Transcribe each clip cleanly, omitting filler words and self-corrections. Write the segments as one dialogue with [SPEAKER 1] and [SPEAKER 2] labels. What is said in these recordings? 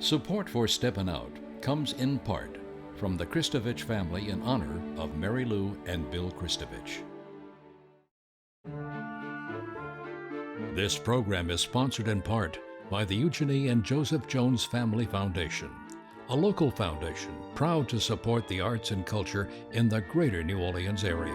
[SPEAKER 1] Support for Steppin Out comes in part from the Kristovich family in honor of Mary Lou and Bill Kristovich. This program is sponsored in part by the Eugenie and Joseph Jones Family Foundation, a local foundation proud to support the arts and culture in the greater New Orleans area.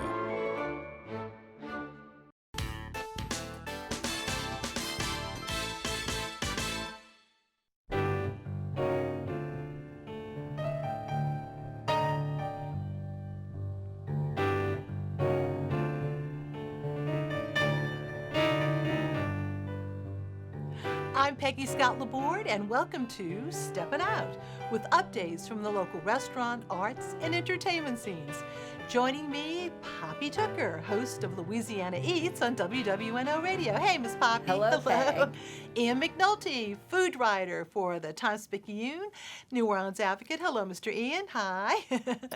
[SPEAKER 2] I'm Peggy Scott Laborde, and welcome to Steppin Out, with updates from the local restaurant, arts, and entertainment scenes. Joining me, Poppy Tooker, host of Louisiana Eats on WWNO Radio. Hey, Miss Poppy.
[SPEAKER 3] Hello. Peg.
[SPEAKER 2] Ian McNulty, food writer for the Times-Picayune, New Orleans Advocate. Hello, Mr. Ian. Hi.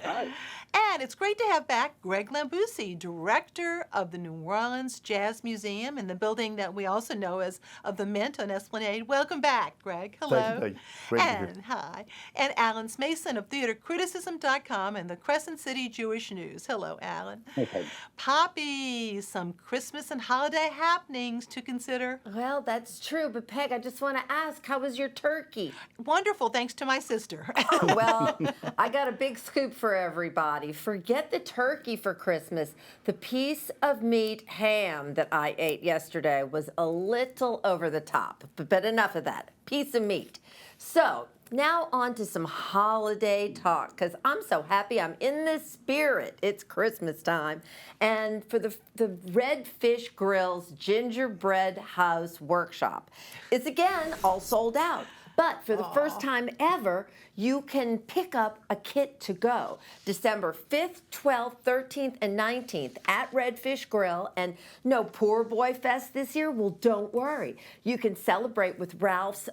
[SPEAKER 4] Hi.
[SPEAKER 2] And it's great to have back Greg Lambousy, director of the New Orleans Jazz Museum in the building that we also know as of the Mint on Esplanade. Welcome back, Greg. Hello.
[SPEAKER 4] Thank you. Great to be here.
[SPEAKER 2] And hi. And Alan Smason of theatercriticism.com and the Crescent City Jewish News. Hello, Alan.
[SPEAKER 4] Okay.
[SPEAKER 2] Poppy, some Christmas and holiday happenings to consider.
[SPEAKER 3] Well, that's true, but Peg, I just want to ask, how was your turkey?
[SPEAKER 2] Wonderful, thanks to my sister.
[SPEAKER 3] Well, I got a big scoop for everybody. Forget the turkey for Christmas. The piece of meat ham that I ate yesterday was a little over the top, but enough of that. Piece of meat. So, now on to some holiday talk, because I'm so happy I'm in the spirit. It's Christmas time. And for the Redfish Grill's Gingerbread House Workshop, it's again all sold out. But for the first time ever, you can pick up a kit to go. December 5th, 12th, 13th, and 19th at Redfish Grill. And no Poor Boy Fest this year? Well, don't worry. You can celebrate with Ralph's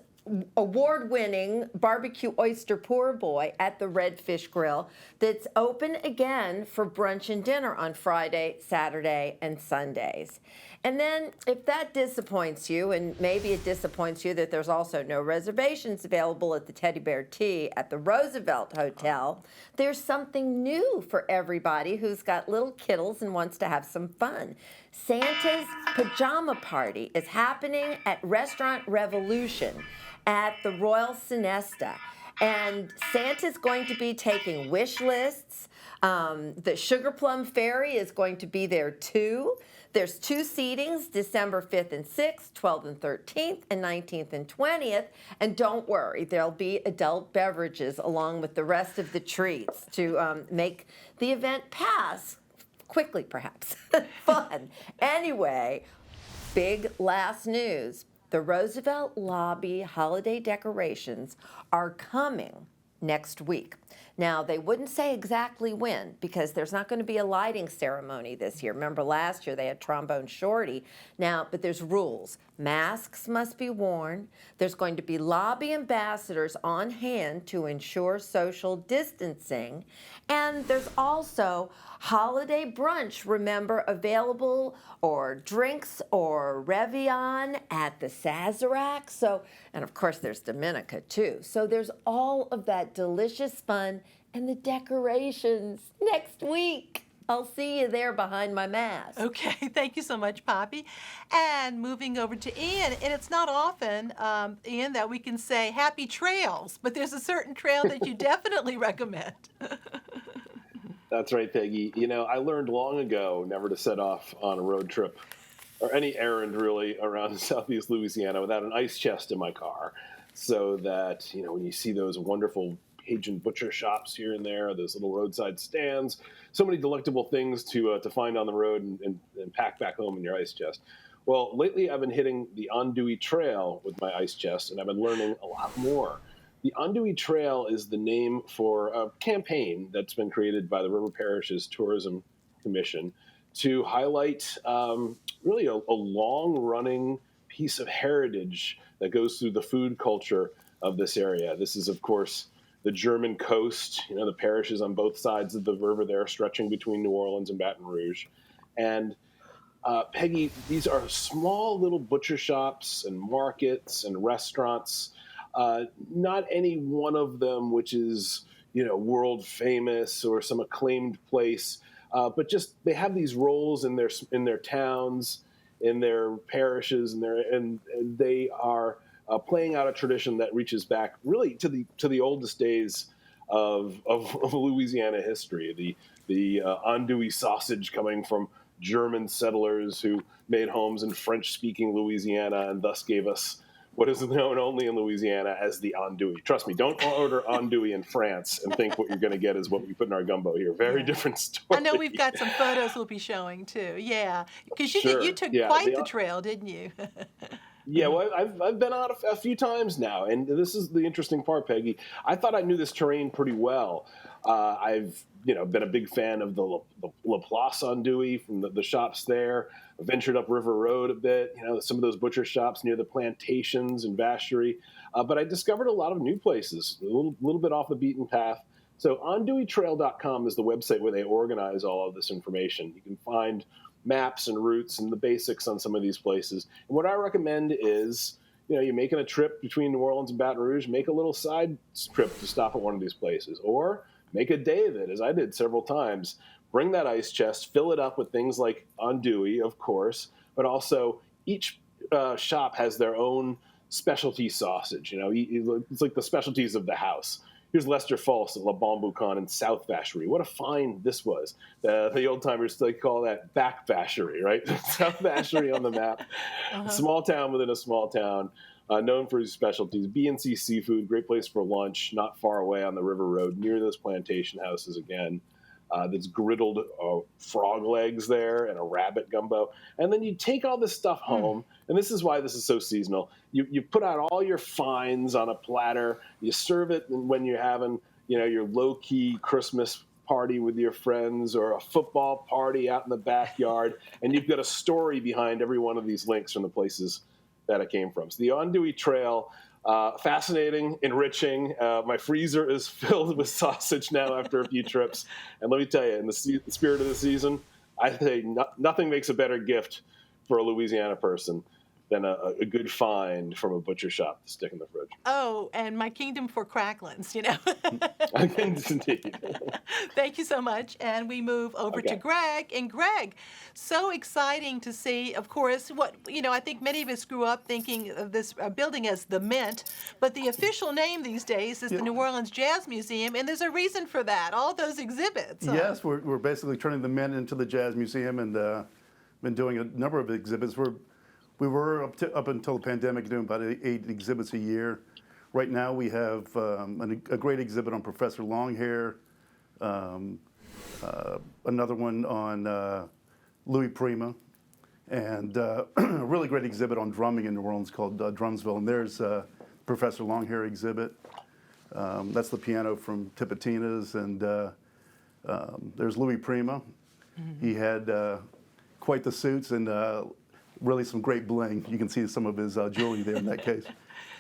[SPEAKER 3] award-winning barbecue oyster poor boy at the Redfish Grill that's open again for brunch and dinner on Friday, Saturday, and Sundays. And then if that disappoints you, and maybe it disappoints you that there's also no reservations available at the Teddy Bear Tea at the Roosevelt Hotel, there's something new for everybody who's got little kittles and wants to have some fun. Santa's Pajama Party is happening at Restaurant Revolution at the Royal Sinesta. And Santa's going to be taking wish lists. The Sugar Plum Fairy is going to be there too. There's 2 seatings, December 5th and 6th, 12th and 13th, and 19th and 20th. And don't worry, there'll be adult beverages along with the rest of the treats to make the event pass quickly, perhaps. Fun. Anyway, big last news. The Roosevelt Lobby holiday decorations are coming next week. Now, they wouldn't say exactly when because there's not going to be a lighting ceremony this year. Remember last year they had Trombone Shorty. Now, but there's rules. Masks must be worn. There's going to be lobby ambassadors on hand to ensure social distancing. And there's also holiday brunch, remember, available, or drinks or Revion at the Sazerac. So, and of course there's Dominica too. So there's all of that delicious fun and the decorations next week. I'll see you there behind my mask.
[SPEAKER 2] Okay, thank you so much, Poppy. And moving over to Ian, and it's not often, Ian, that we can say happy trails, but there's a certain trail that you definitely recommend.
[SPEAKER 4] That's right, Peggy. You know, I learned long ago never to set off on a road trip or any errand really around southeast Louisiana without an ice chest in my car, so that, you know, when you see those wonderful Cajun butcher shops here and there, those little roadside stands, so many delectable things to find on the road and pack back home in your ice chest. Well, lately I've been hitting the Andouille Trail with my ice chest, and I've been learning a lot more. The Andouille Trail is the name for a campaign that's been created by the River Parish's Tourism Commission to highlight really a long-running piece of heritage that goes through the food culture of this area. This is, of course, the German coast. You know, the parish is on both sides of the river there, stretching between New Orleans and Baton Rouge. And Peggy, these are small little butcher shops and markets and restaurants Not any one of them which is, world famous or some acclaimed place, but just they have these roles in their towns, in their parishes, and they are playing out a tradition that reaches back really to the oldest days of Louisiana history. The andouille sausage coming from German settlers who made homes in French-speaking Louisiana and thus gave us what is known only in Louisiana as the andouille. Trust me, don't order andouille in France and think what you're going to get is what we put in our gumbo here. Very different story.
[SPEAKER 2] I know we've got some photos we'll be showing too. Yeah, because you took quite the trail, didn't you?
[SPEAKER 4] Yeah, well, I've been out a few times now, and this is the interesting part, Peggy. I thought I knew this terrain pretty well. I've been a big fan of the La Place andouille from the shops there. I ventured up River Road a bit, some of those butcher shops near the plantations in Vacherie. But I discovered a lot of new places, a little bit off the beaten path. So andouilletrail.com is the website where they organize all of this information. You can find maps and routes and the basics on some of these places. And what I recommend is, you're making a trip between New Orleans and Baton Rouge, make a little side trip to stop at one of these places, or make a day of it, as I did several times. Bring that ice chest, fill it up with things like andouille, of course, but also each shop has their own specialty sausage. It's like the specialties of the house. Here's Lester Folse at Le Bon Boucon in South Vacherie. What a find this was. The old-timers still call that back Vacherie, right? South Vacherie on the map. Small town within a small town, known for his specialties. B&C Seafood, great place for lunch, not far away on the River Road, near those plantation houses again. That's griddled frog legs there and a rabbit gumbo. And then you take all this stuff home, and this is why this is so seasonal. You put out all your finds on a platter. You serve it when you're having, your low-key Christmas party with your friends or a football party out in the backyard, and you've got a story behind every one of these links from the places that it came from. So the Andouille Trail, fascinating, enriching. My freezer is filled with sausage now after a few trips. And let me tell you, in the spirit of the season, I say nothing makes a better gift for a Louisiana person than a good find from a butcher shop to stick in the fridge.
[SPEAKER 2] Oh, and my kingdom for cracklins,
[SPEAKER 4] Indeed.
[SPEAKER 2] Thank you so much. And we move over to Greg. And Greg, so exciting to see, of course, what, I think many of us grew up thinking of this building as the Mint, but the official name these days is the New Orleans Jazz Museum, and there's a reason for that, all those exhibits.
[SPEAKER 5] Yes, we're basically turning the Mint into the Jazz Museum, and been doing a number of exhibits. We were up until the pandemic doing about 8 exhibits a year. Right now we have a great exhibit on Professor Longhair, another one on Louis Prima, and a really great exhibit on drumming in New Orleans called Drumsville. And there's Professor Longhair exhibit. That's the piano from Tipitina's, and there's Louis Prima. He had quite the suits and really some great bling. You can see some of his jewelry there in that case.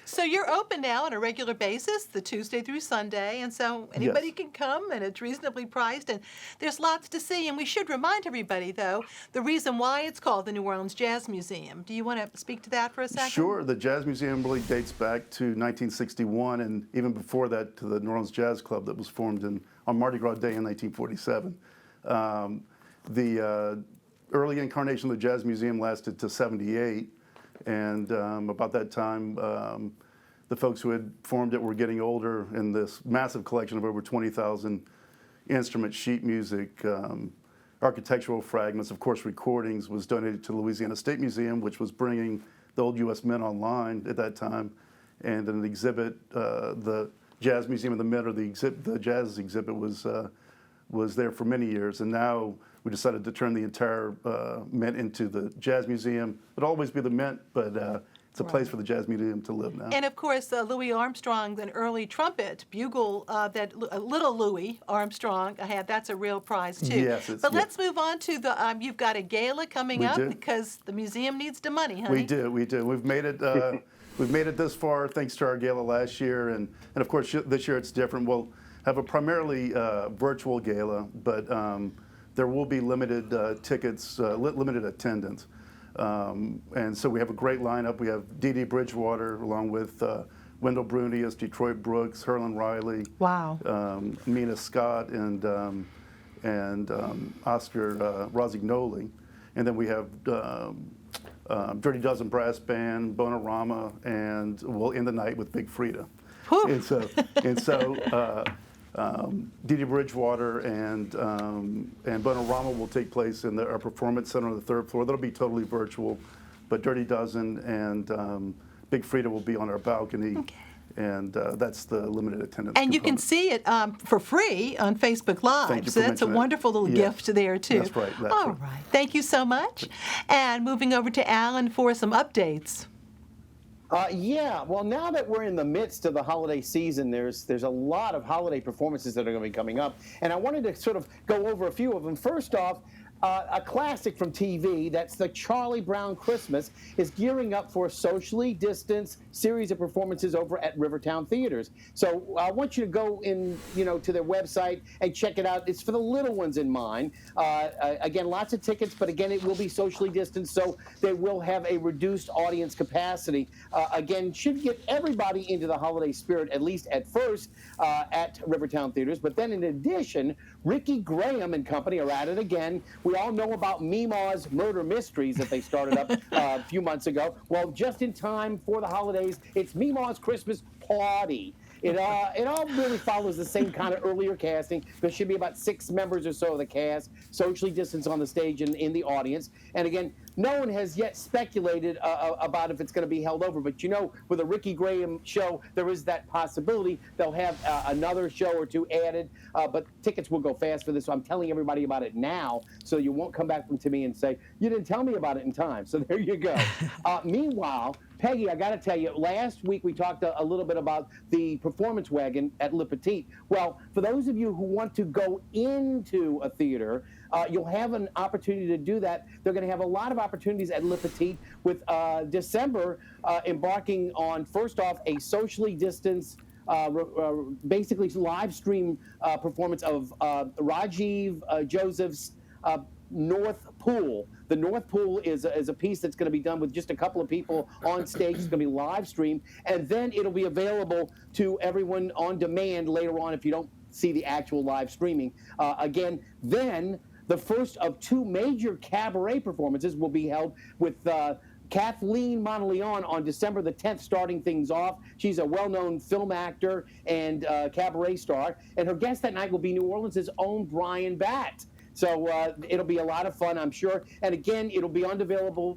[SPEAKER 2] So you're open now on a regular basis, the Tuesday through Sunday, and so anybody can come, and it's reasonably priced, and there's lots to see. And we should remind everybody, though, the reason why it's called the New Orleans Jazz Museum. Do you want to speak to that for a second?
[SPEAKER 5] Sure. The Jazz Museum really dates back to 1961, and even before that to the New Orleans Jazz Club that was formed on Mardi Gras Day in 1947. The early incarnation of the Jazz Museum lasted to '78, and about that time, the folks who had formed it were getting older, and this massive collection of over 20,000 instrument sheet music, architectural fragments, of course recordings, was donated to the Louisiana State Museum, which was bringing the old U.S. Mint online at that time, and an exhibit, the Jazz Museum of the Mint, or the Jazz exhibit was there for many years, and now we decided to turn the entire Mint into the Jazz Museum. It'll always be the Mint, but it's a place for the Jazz Museum to live now.
[SPEAKER 2] And of course, Louis Armstrong, an early trumpet bugle that little Louis Armstrong had, that's a real prize too.
[SPEAKER 5] Yes,
[SPEAKER 2] but let's move on to the, you've got a gala coming up because the museum needs the money, honey.
[SPEAKER 5] We do. We've made it. We've made it this far thanks to our gala last year, and of course this year it's different. We'll have a primarily virtual gala, but there will be limited tickets, limited attendance. And so we have a great lineup. We have Dee Dee Bridgewater along with Wendell Brunious, Detroit Brooks, Herlin Riley,
[SPEAKER 2] Wow.
[SPEAKER 5] Mina Scott, and Oscar Rosignoli. And then we have Dirty Dozen Brass Band, Bonorama, and we'll end the night with Big Frida.
[SPEAKER 2] Whew.
[SPEAKER 5] And so Dee Dee Bridgewater and Bonorama will take place in our performance center on the 3rd floor. That'll be totally virtual, but Dirty Dozen and Big Frida will be on our balcony.
[SPEAKER 2] Okay.
[SPEAKER 5] And that's the limited attendance.
[SPEAKER 2] And you can
[SPEAKER 5] component.
[SPEAKER 2] see it for free on Facebook Live.
[SPEAKER 5] Thank you
[SPEAKER 2] So
[SPEAKER 5] for
[SPEAKER 2] that's a
[SPEAKER 5] mentioning that.
[SPEAKER 2] wonderful little
[SPEAKER 5] Yeah.
[SPEAKER 2] gift there, too.
[SPEAKER 5] That's right.
[SPEAKER 2] All right. Thank you so much. And moving over to Alan for some updates.
[SPEAKER 6] Yeah, well, now that we're in the midst of the holiday season, there's a lot of holiday performances that are going to be coming up, and I wanted to sort of go over a few of them. First off, a classic from TV, that's the Charlie Brown Christmas, is gearing up for a socially distanced series of performances over at Rivertown Theaters. So I want you to go in, to their website and check it out. It's for the little ones in mind. Again, lots of tickets, but again, it will be socially distanced, so they will have a reduced audience capacity. Again, should get everybody into the holiday spirit, at least at first, at Rivertown Theaters. But then in addition, Ricky Graham and company are at it again. We all know about Meemaw's Murder Mysteries that they started up a few months ago. Well, just in time for the holidays, it's Meemaw's Christmas Party. It all really follows the same kind of earlier casting. There should be about 6 members or so of the cast, socially distanced on the stage and in the audience. And again, no one has yet speculated about if it's going to be held over. But with a Ricky Graham show, there is that possibility. They'll have another show or two added, but tickets will go fast for this. So I'm telling everybody about it now, so you won't come back to me and say, you didn't tell me about it in time. So there you go. Meanwhile, Peggy, I got to tell you, last week we talked a little bit about the performance wagon at Le Petit. Well, for those of you who want to go into a theater, you'll have an opportunity to do that. They're going to have a lot of opportunities at Le Petit with December embarking on, first off, a socially distanced basically live stream performance of Rajiv Joseph's North Pool. The North Pool is a piece that's going to be done with just a couple of people on stage. It's going to be live streamed, and then it'll be available to everyone on demand later on if you don't see the actual live streaming. Again, then the first of 2 major cabaret performances will be held with Kathleen Monteleone on December the 10th, starting things off. She's a well-known film actor and cabaret star, and her guest that night will be New Orleans' own Brian Batt. So it'll be a lot of fun, I'm sure. And again, it'll be unavailable,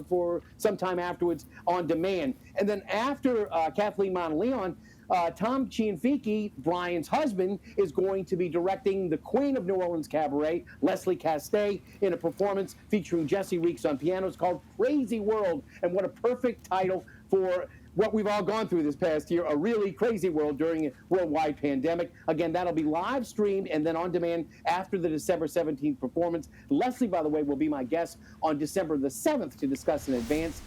[SPEAKER 6] for some time afterwards on demand. And then after Kathleen Monteleone, Tom Cianfiki, Brian's husband, is going to be directing the Queen of New Orleans Cabaret, Leslie Castay, in a performance featuring Jesse Reeks on piano. It's called Crazy World, and what a perfect title for what we've all gone through this past year, a really crazy world during a worldwide pandemic. Again, that'll be live streamed and then on demand after the December 17th performance. Leslie, by the way, will be my guest on December the 7th to discuss in advance.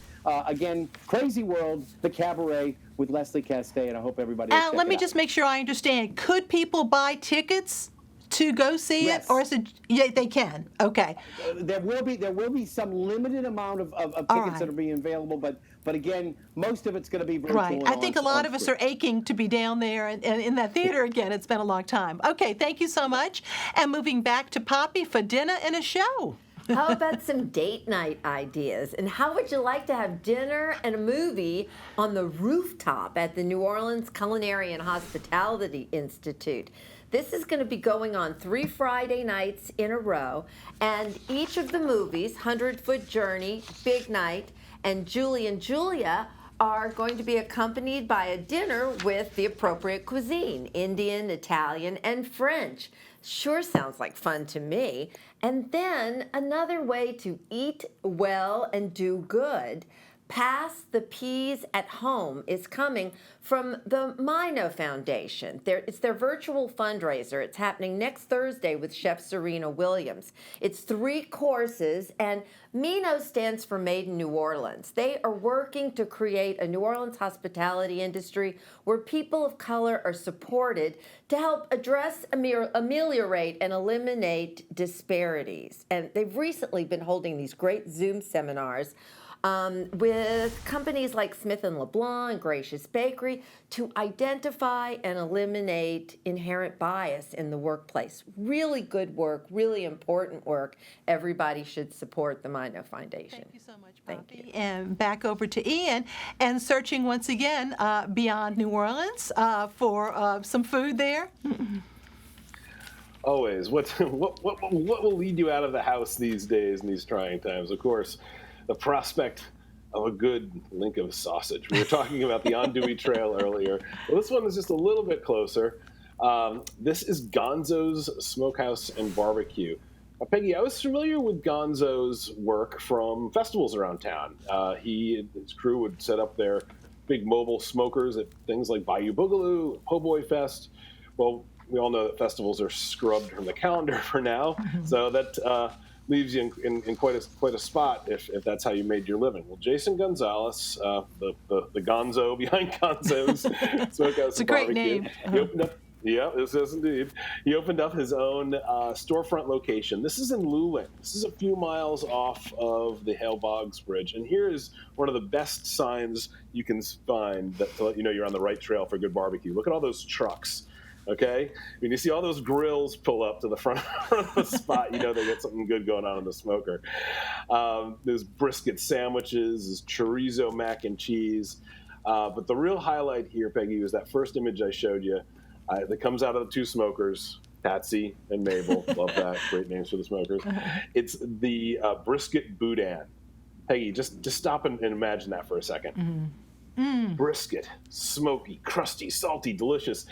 [SPEAKER 6] Again, Crazy World, the cabaret with Leslie Castay, and I hope everybody will check
[SPEAKER 2] Let me
[SPEAKER 6] it out.
[SPEAKER 2] just make sure I understand. Could people buy tickets to go see
[SPEAKER 6] Yes.
[SPEAKER 2] it, or is it? Yeah, they can. Okay.
[SPEAKER 6] There will be some limited amount of tickets
[SPEAKER 2] right.
[SPEAKER 6] that are being available, but again, most of it's going to be virtual.
[SPEAKER 2] Right.
[SPEAKER 6] and
[SPEAKER 2] I think a lot
[SPEAKER 6] on
[SPEAKER 2] of us
[SPEAKER 6] screen.
[SPEAKER 2] are aching to be down there and in that theater again. It's been a long time. Okay, thank you so much. And moving back to Poppy for dinner and a show.
[SPEAKER 3] How about some date night ideas? And how would you like to have dinner and a movie on the rooftop at the New Orleans Culinary and Hospitality Institute? This is going to be going on 3 Friday nights in a row, and each of the movies, 100-Foot Journey, Big Night, and Julie and Julia, are going to be accompanied by a dinner with the appropriate cuisine, Indian, Italian, and French. Sure sounds like fun to me. And then another way to eat well and do good, Pass the Peas at Home, is coming from the Mino Foundation. It's their virtual fundraiser. It's happening next Thursday with Chef Serena Williams. It's 3 courses, and Mino stands for Made in New Orleans. They are working to create a New Orleans hospitality industry where people of color are supported to help address, ameliorate, and eliminate disparities. And they've recently been holding these great Zoom seminars with companies like Smith & LeBlanc and Gracious Bakery to identify and eliminate inherent bias in the workplace. Really good work, really important work. Everybody should support the Mino Foundation.
[SPEAKER 2] Thank you so much,
[SPEAKER 3] Thank
[SPEAKER 2] Poppy.
[SPEAKER 3] you.
[SPEAKER 2] And back over to Ian, and searching once again beyond New Orleans for some food there.
[SPEAKER 4] Always. What will lead you out of the house these days in these trying times? Of course, the prospect of a good link of sausage. We were talking about the Andouille Trail earlier. Well, this one is just a little bit closer. This is Gonzo's Smokehouse and Barbecue. Peggy, I was familiar with Gonzo's work from festivals around town. He and his crew would set up their big mobile smokers at things like Bayou Boogaloo, Po' Boy Fest. Well, we all know that festivals are scrubbed from the calendar for now, so that leaves you in quite a spot if that's how you made your living. Well, Jason Gonzales, the Gonzo behind Gonzo's Smokehouse
[SPEAKER 2] It's a
[SPEAKER 4] and
[SPEAKER 2] great
[SPEAKER 4] Barbecue,
[SPEAKER 2] name.
[SPEAKER 4] he opened up. Yeah, this is indeed. He opened up his own storefront location. This is in Luling. This is a few miles off of the Hale Boggs Bridge. And here is one of the best signs you can find to let you know you're on the right trail for good barbecue. Look at all those trucks. Okay, when you see all those grills pull up to the front of the spot, you know they got something good going on in the smoker. There's brisket sandwiches, there's chorizo mac and cheese. But the real highlight here, Peggy, was that first image I showed you that comes out of the two smokers, Patsy and Mabel. Love that. Great names for the smokers. It's the brisket Boudin. Peggy, just stop and imagine that for a second. Brisket, smoky, crusty, salty, delicious,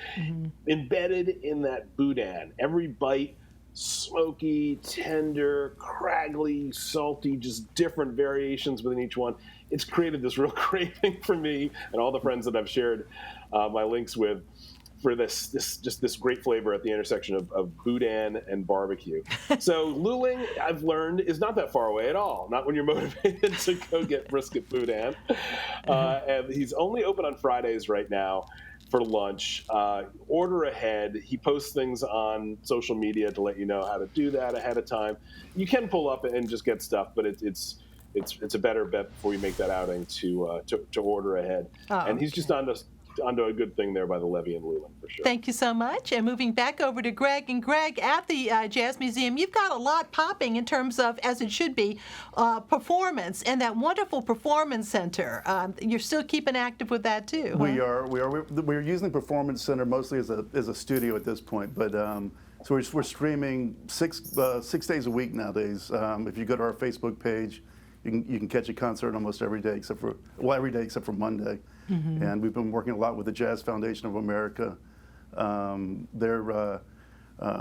[SPEAKER 4] embedded in that boudin. Every bite, smoky, tender, craggy, salty, just different variations within each one. It's created this real craving for me and all the friends that I've shared my links with for this great flavor at the intersection of boudin and barbecue. So Luling, I've learned, is not that far away at all. Not when you're motivated to go get brisket boudin. And he's only open on Fridays right now for lunch. Order ahead. He posts things on social media to let you know how to do that ahead of time. You can pull up and just get stuff, but it's a better bet before you make that outing to order ahead. And he's just onto a good thing there by the levee in Luling, for sure.
[SPEAKER 2] Thank you so much. And moving back over to Greg. And Greg, at the Jazz Museum, you've got a lot popping in terms of, as it should be, performance and that wonderful performance center. You're still keeping active with that too. Huh?
[SPEAKER 5] We are. We're using the Performance Center mostly as a studio at this point, but so we're streaming six days a week nowadays. If you go to our Facebook page, you can catch a concert almost every day except for Monday. And we've been working a lot with the Jazz Foundation of America. They're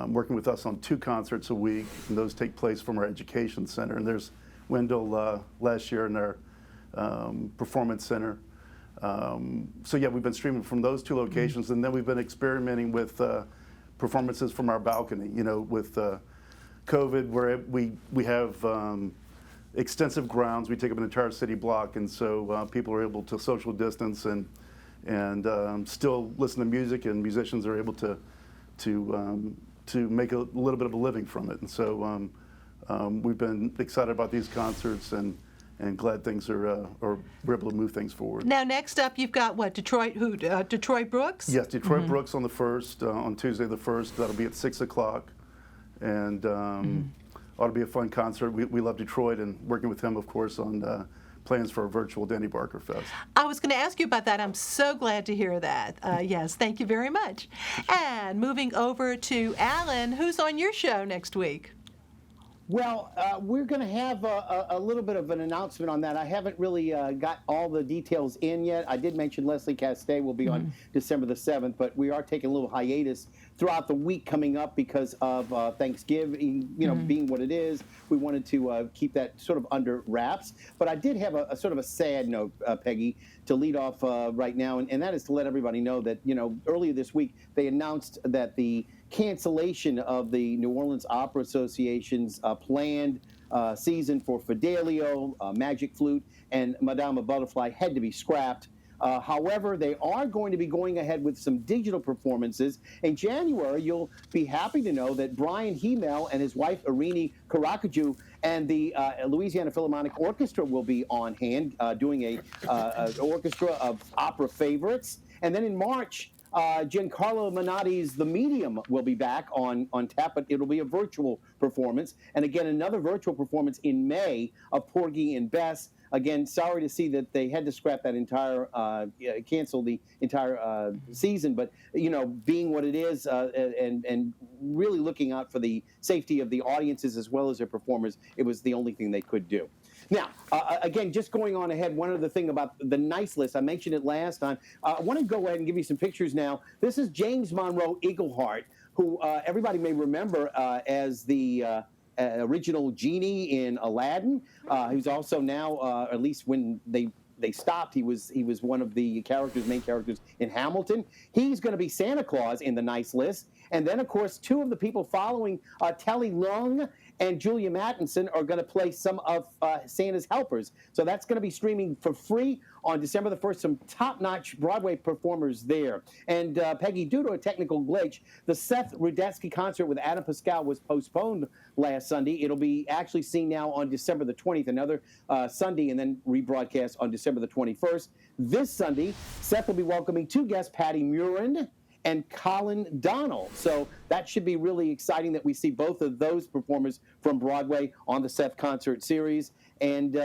[SPEAKER 5] working with us on 2 concerts a week, and those take place from our education center. And there's Wendell last year in our performance center. So yeah, we've been streaming from those 2 locations, and then we've been experimenting with performances from our balcony. You know, with COVID, where we have extensive grounds. We take up an entire city block, and so people are able to social distance and still listen to music, and musicians are able to make a little bit of a living from it. And so we've been excited about these concerts and glad things are we're able to move things forward.
[SPEAKER 2] Now, next up, you've got what? Detroit Brooks?
[SPEAKER 5] Yes, Detroit Brooks on the 1st, on Tuesday the 1st. That'll be at 6 o'clock, and ought to be a fun concert. We love Detroit, and working with him, of course, on plans for a virtual Danny Barker Fest.
[SPEAKER 2] I was going to ask you about that. I'm so glad to hear that. Yes, thank you very much. And moving over to Alan, who's on your show next week?
[SPEAKER 6] Well, we're going to have a little bit of an announcement on that. I haven't really got all the details in yet. I did mention Leslie Castay will be on December the 7th, but we are taking a little hiatus throughout the week coming up because of Thanksgiving, being what it is. We wanted to keep that sort of under wraps. But I did have a sort of a sad note, Peggy, to lead off right now, and that is to let everybody know that, earlier this week they announced that the cancellation of the New Orleans Opera Association's planned season for Fidelio, Magic Flute, and Madame Butterfly had to be scrapped. However, they are going to be going ahead with some digital performances. In January, you'll be happy to know that Brian Hemel and his wife, Irini Karakaju, and the Louisiana Philharmonic Orchestra will be on hand doing a orchestra of opera favorites. And then in March, Giancarlo Menotti's The Medium will be back on tap, but it'll be a virtual performance. And again, another virtual performance in May of Porgy and Bess. Again, sorry to see that they had to scrap that entire, cancel the entire season. But, being what it is and really looking out for the safety of the audiences as well as their performers, it was the only thing they could do. Now, again, just going on ahead, one other thing about the nice list, I mentioned it last time. I want to go ahead and give you some pictures now. This is James Monroe Iglehart, who everybody may remember as the original genie in Aladdin. Who's also now, at least when they stopped, he was one of the main characters in Hamilton. He's going to be Santa Claus in the nice list. And then, of course, two of the people following, Telly Long and Julia Mattinson, are going to play some of Santa's helpers. So that's going to be streaming for free on December the 1st. Some top-notch Broadway performers there. And Peggy, due to a technical glitch, the Seth Rudetsky concert with Adam Pascal was postponed last Sunday. It'll be actually seen now on December the 20th, another Sunday, and then rebroadcast on December the 21st. This Sunday, Seth will be welcoming two guests, Patti Murin and Colin Donnell. So that should be really exciting that we see both of those performers from Broadway on the Seth concert series. And,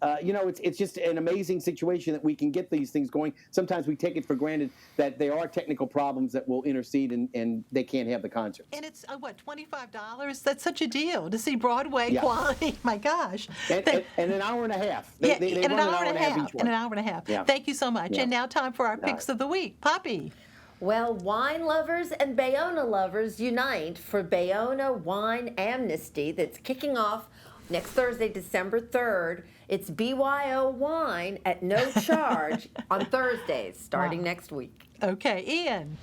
[SPEAKER 6] it's just an amazing situation that we can get these things going. Sometimes we take it for granted that there are technical problems that will intercede and they can't have the concert.
[SPEAKER 2] And it's, $25? That's such a deal to see Broadway quality. My gosh.
[SPEAKER 6] And an hour and a half. They
[SPEAKER 2] an
[SPEAKER 6] run
[SPEAKER 2] hour and a half.
[SPEAKER 6] each one.
[SPEAKER 2] An hour and a half.
[SPEAKER 6] Yeah.
[SPEAKER 2] Thank you so much.
[SPEAKER 6] Yeah.
[SPEAKER 2] And now time for our picks of the week. Poppy.
[SPEAKER 3] Well, wine lovers and Bayona lovers unite for Bayona Wine Amnesty that's kicking off next Thursday, December 3rd. It's BYO wine at no charge on Thursdays starting next week.
[SPEAKER 2] Okay, Ian.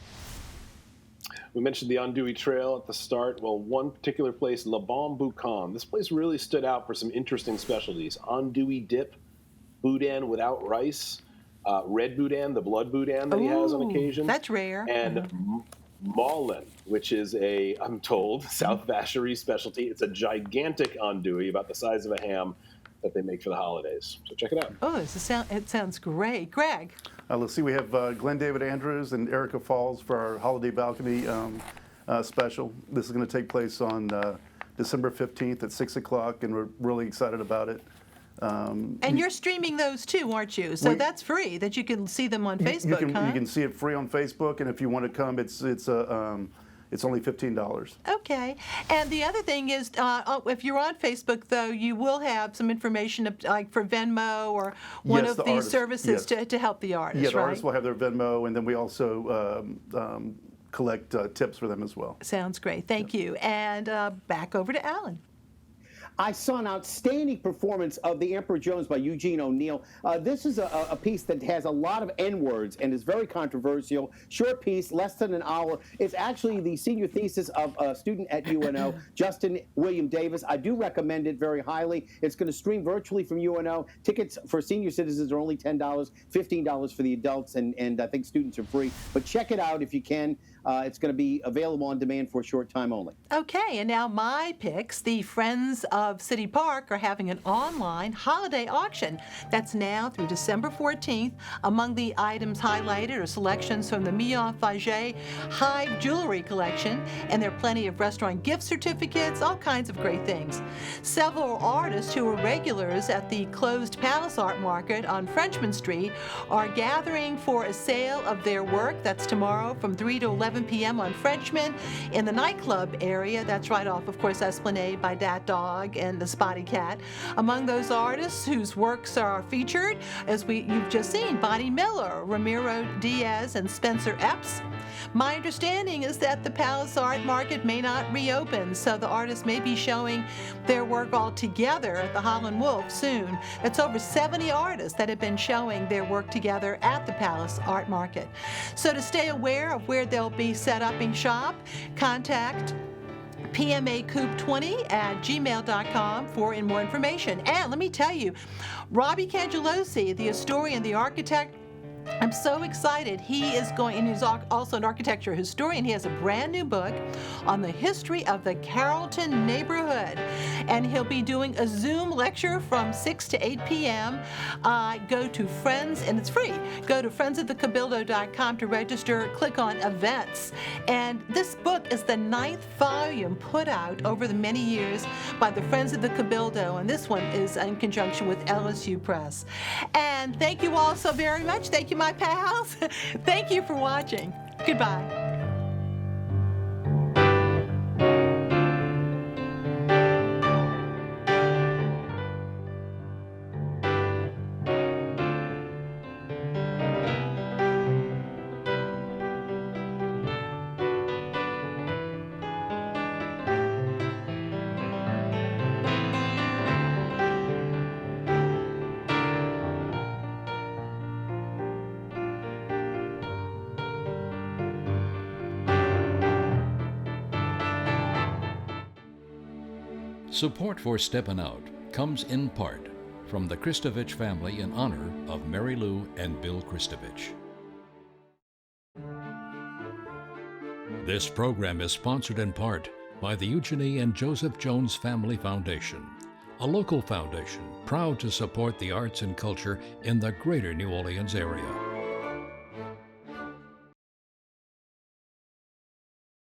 [SPEAKER 4] We mentioned the Andouille Trail at the start. Well, one particular place, Le Bon Boucon. This place really stood out for some interesting specialties. Andouille dip, boudin without rice, red boudin, the blood boudin that he has on occasion.
[SPEAKER 2] That's rare.
[SPEAKER 4] And Maulin, which is I'm told, South Vacherie specialty. It's a gigantic andouille, about the size of a ham, that they make for the holidays. So check it out.
[SPEAKER 2] Oh, it sounds great. Greg.
[SPEAKER 5] Let's see, we have Glenn David Andrews and Erica Falls for our holiday balcony special. This is going to take place on December 15th at 6 o'clock, and we're really excited about it.
[SPEAKER 2] And you're streaming those too, aren't you? So that's free, that you can see them on Facebook,
[SPEAKER 5] You can see it free on Facebook, and if you want to come, it's only $15.
[SPEAKER 2] Okay. And the other thing is, if you're on Facebook, though, you will have some information like for Venmo or one of these services to help the artist,
[SPEAKER 5] Yeah, the
[SPEAKER 2] right?
[SPEAKER 5] artists will have their Venmo, and then we also collect tips for them as well.
[SPEAKER 2] Sounds great. Thank you. And back over to Alan.
[SPEAKER 6] I saw an outstanding performance of The Emperor Jones by Eugene O'Neill. This is a piece that has a lot of N-words and is very controversial. Short piece, less than an hour. It's actually the senior thesis of a student at UNO, Justin William Davis. I do recommend it very highly. It's going to stream virtually from UNO. Tickets for senior citizens are only $10, $15 for the adults, and I think students are free. But check it out if you can. It's going to be available on demand for a short time only.
[SPEAKER 2] Okay, and now my picks. The Friends of City Park are having an online holiday auction that's now through December 14th. Among the items highlighted are selections from the Millon Faget Hive Jewelry Collection, and there are plenty of restaurant gift certificates, all kinds of great things. Several artists who are regulars at the closed Palace Art Market on Frenchman Street are gathering for a sale of their work. That's tomorrow from 3 to 11 p.m. on Frenchman in the nightclub area. That's right off, of course, Esplanade by Dat Dog and the Spotty Cat. Among those artists whose works are featured, as you've just seen, Bonnie Miller, Ramiro Diaz, and Spencer Epps. My understanding is that the Palace Art Market may not reopen, so the artists may be showing their work all together at the Holland Wolf soon. It's over 70 artists that have been showing their work together at the Palace Art Market. So to stay aware of where they'll be set up in shop, contact pmacoop20@gmail.com for more information. And let me tell you, Robbie Cangelosi, the historian, the architect, I'm so excited. He is going, and he's also an architecture historian. He has a brand new book on the history of the Carrollton neighborhood. And he'll be doing a Zoom lecture from 6 to 8 p.m. Go to Friends, and it's free. Go to friendsofthecabildo.com to register. Click on events. And this book is the 9th volume put out over the many years by the Friends of the Cabildo. And this one is in conjunction with LSU Press. And thank you all so very much. Thank you, my pals. Thank you for watching. Goodbye.
[SPEAKER 1] Support for Steppin' Out comes in part from the Kristovich family in honor of Mary Lou and Bill Kristovich. This program is sponsored in part by the Eugenie and Joseph Jones Family Foundation, a local foundation proud to support the arts and culture in the greater New Orleans area.